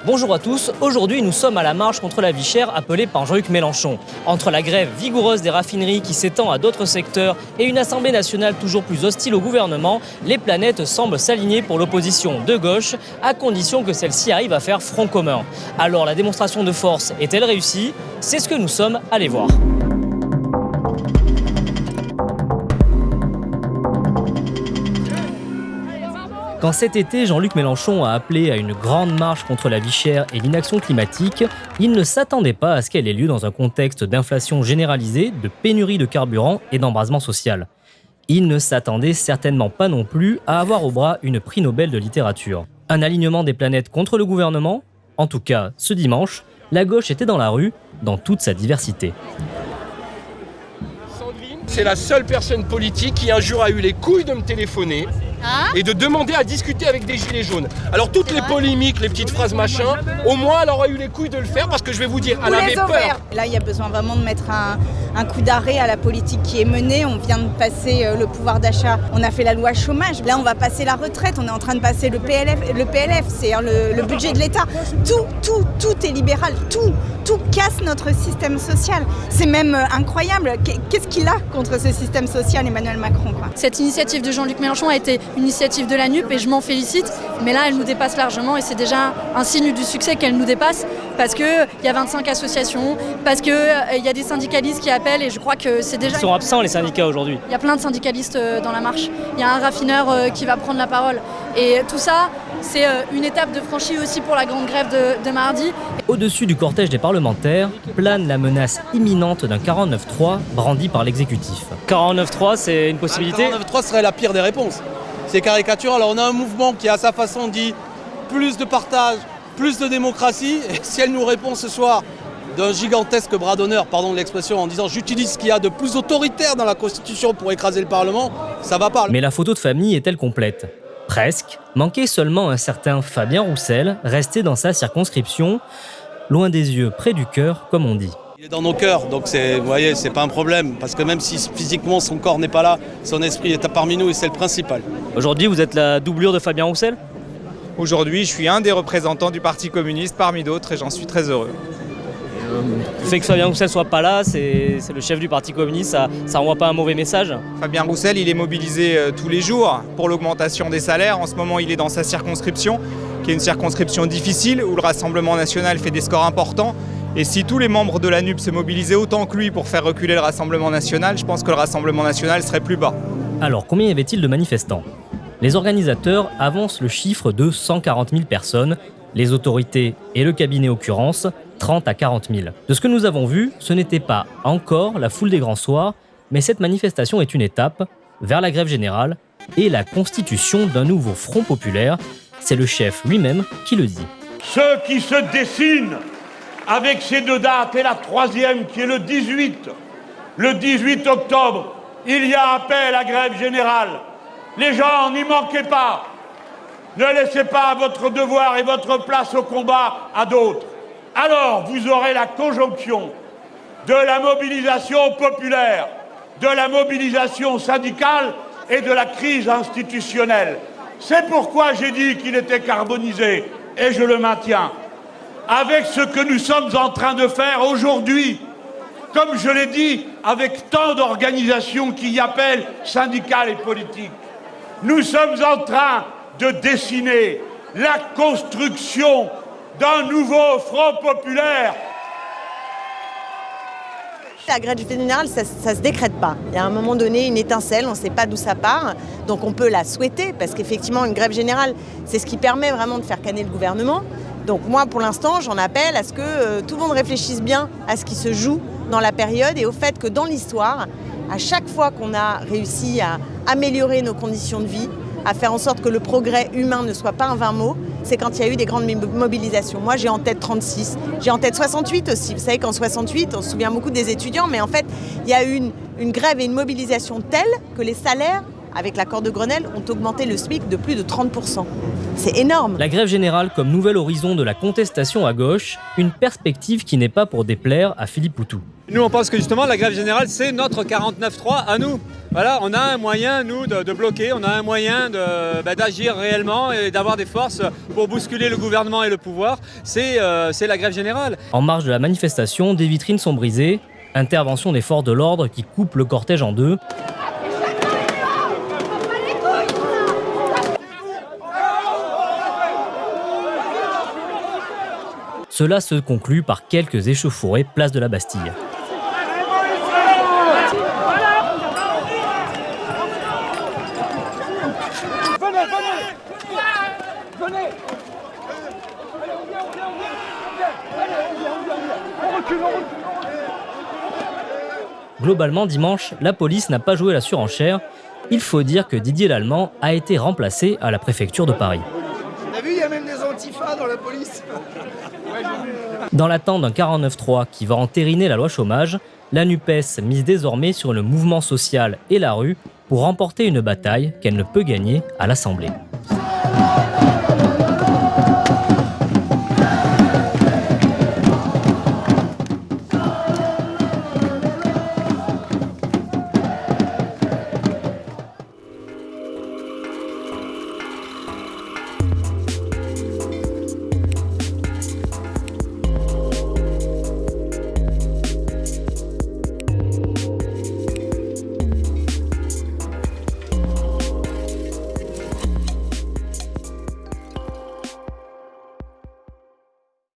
Bonjour à tous, aujourd'hui nous sommes à la marche contre la vie chère appelée par Jean-Luc Mélenchon. Entre la grève vigoureuse des raffineries qui s'étend à d'autres secteurs et une Assemblée nationale toujours plus hostile au gouvernement, les planètes semblent s'aligner pour l'opposition de gauche, à condition que celle-ci arrive à faire front commun. Alors la démonstration de force est-elle réussie? C'est ce que nous sommes allés voir. Quand cet été, Jean-Luc Mélenchon a appelé à une grande marche contre la vie chère et l'inaction climatique, il ne s'attendait pas à ce qu'elle ait lieu dans un contexte d'inflation généralisée, de pénurie de carburant et d'embrasement social. Il ne s'attendait certainement pas non plus à avoir au bras une prix Nobel de littérature. Un alignement des planètes contre le gouvernement? En tout cas, ce dimanche, la gauche était dans la rue, dans toute sa diversité. C'est la seule personne politique qui un jour a eu les couilles de me téléphoner et de demander à discuter avec des gilets jaunes. Alors toutes les polémiques, les petites phrases machin, au moins elle aura eu les couilles de le faire parce que je vais vous dire, elle avait peur. Là il y a besoin vraiment de mettre un coup d'arrêt à la politique qui est menée. On vient de passer le pouvoir d'achat, on a fait la loi chômage. Là on va passer la retraite, on est en train de passer le PLF, c'est-à-dire le budget de l'État. Tout est libéral, tout casse notre système social. C'est même incroyable. Qu'est-ce qu'il a contre ce système social, Emmanuel Macron, quoi. Cette initiative de Jean-Luc Mélenchon a été une initiative de la NUP et je m'en félicite. Mais là, elle nous dépasse largement et c'est déjà un signe du succès qu'elle nous dépasse parce qu'il y a 25 associations, parce qu'il y a des syndicalistes qui appellent et je crois que c'est déjà... Ils sont absents les syndicats aujourd'hui. Il y a plein de syndicalistes dans la marche. Il y a un raffineur qui va prendre la parole. Et tout ça, c'est une étape de franchie aussi pour la grande grève de mardi. Au-dessus du cortège des parlementaires, plane la menace imminente d'un 49.3 brandi par l'exécutif. 49.3, c'est une possibilité? 49.3 serait la pire des réponses. C'est caricatural. Alors on a un mouvement qui à sa façon dit plus de partage, plus de démocratie. Et si elle nous répond ce soir d'un gigantesque bras d'honneur, pardon de l'expression, en disant j'utilise ce qu'il y a de plus autoritaire dans la Constitution pour écraser le Parlement, ça va pas. Mais la photo de famille est-elle complète? Presque. Manquait seulement un certain Fabien Roussel, resté dans sa circonscription, loin des yeux, près du cœur, comme on dit. Il est dans nos cœurs, donc vous voyez, c'est pas un problème, parce que même si physiquement son corps n'est pas là, son esprit est parmi nous et c'est le principal. Aujourd'hui, vous êtes la doublure de Fabien Roussel? Aujourd'hui, je suis un des représentants du Parti communiste parmi d'autres et j'en suis très heureux. Le fait que Fabien Roussel soit pas là, c'est le chef du Parti communiste, ça envoie pas un mauvais message? Fabien Roussel, il est mobilisé tous les jours pour l'augmentation des salaires. En ce moment, il est dans sa circonscription, qui est une circonscription difficile, où le Rassemblement national fait des scores importants. Et si tous les membres de la NUP se mobilisaient autant que lui pour faire reculer le Rassemblement national, je pense que le Rassemblement national serait plus bas. Alors, combien y avait-il de manifestants? Les organisateurs avancent le chiffre de 140 000 personnes, les autorités et le cabinet occurrence, 30 à 40 000. De ce que nous avons vu, ce n'était pas encore la foule des grands soirs, mais cette manifestation est une étape vers la grève générale et la constitution d'un nouveau front populaire. C'est le chef lui-même qui le dit. Ce qui se dessine avec ces deux dates et la troisième qui est le 18. Le 18 octobre, il y a appel à grève générale. Les gens, n'y manquez pas. Ne laissez pas votre devoir et votre place au combat à d'autres. Alors, vous aurez la conjonction de la mobilisation populaire, de la mobilisation syndicale et de la crise institutionnelle. C'est pourquoi j'ai dit qu'il était carbonisé, et je le maintiens. Avec ce que nous sommes en train de faire aujourd'hui, comme je l'ai dit, avec tant d'organisations qui y appellent syndicales et politiques, nous sommes en train de dessiner la construction d'un nouveau front populaire. La grève générale, ça ne se décrète pas. Il y a à un moment donné une étincelle, on ne sait pas d'où ça part, donc on peut la souhaiter, parce qu'effectivement une grève générale, c'est ce qui permet vraiment de faire canner le gouvernement. Donc moi, pour l'instant, j'en appelle à ce que tout le monde réfléchisse bien à ce qui se joue dans la période et au fait que dans l'histoire, à chaque fois qu'on a réussi à améliorer nos conditions de vie, à faire en sorte que le progrès humain ne soit pas un vain mot, c'est quand il y a eu des grandes mobilisations. Moi, j'ai en tête 36, j'ai en tête 68 aussi. Vous savez qu'en 68, on se souvient beaucoup des étudiants, mais en fait, il y a eu une grève et une mobilisation telle que les salaires avec l'accord de Grenelle, ont augmenté le SMIC de plus de 30%. C'est énorme. La grève générale comme nouvel horizon de la contestation à gauche, une perspective qui n'est pas pour déplaire à Philippe Poutou. Nous, on pense que justement, la grève générale, c'est notre 49.3 à nous. Voilà, on a un moyen, nous, de bloquer, on a un moyen d'agir réellement et d'avoir des forces pour bousculer le gouvernement et le pouvoir. C'est la grève générale. En marge de la manifestation, des vitrines sont brisées. Intervention des forces de l'ordre qui coupent le cortège en deux. Cela se conclut par quelques échauffourées place de la Bastille. Globalement, dimanche, la police n'a pas joué la surenchère. Il faut dire que Didier Lallement a été remplacé à la préfecture de Paris. T'as vu, il y a même des antifas dans la police. Dans l'attente d'un 49.3 qui va entériner la loi chômage, la NUPES mise désormais sur le mouvement social et la rue pour remporter une bataille qu'elle ne peut gagner à l'Assemblée.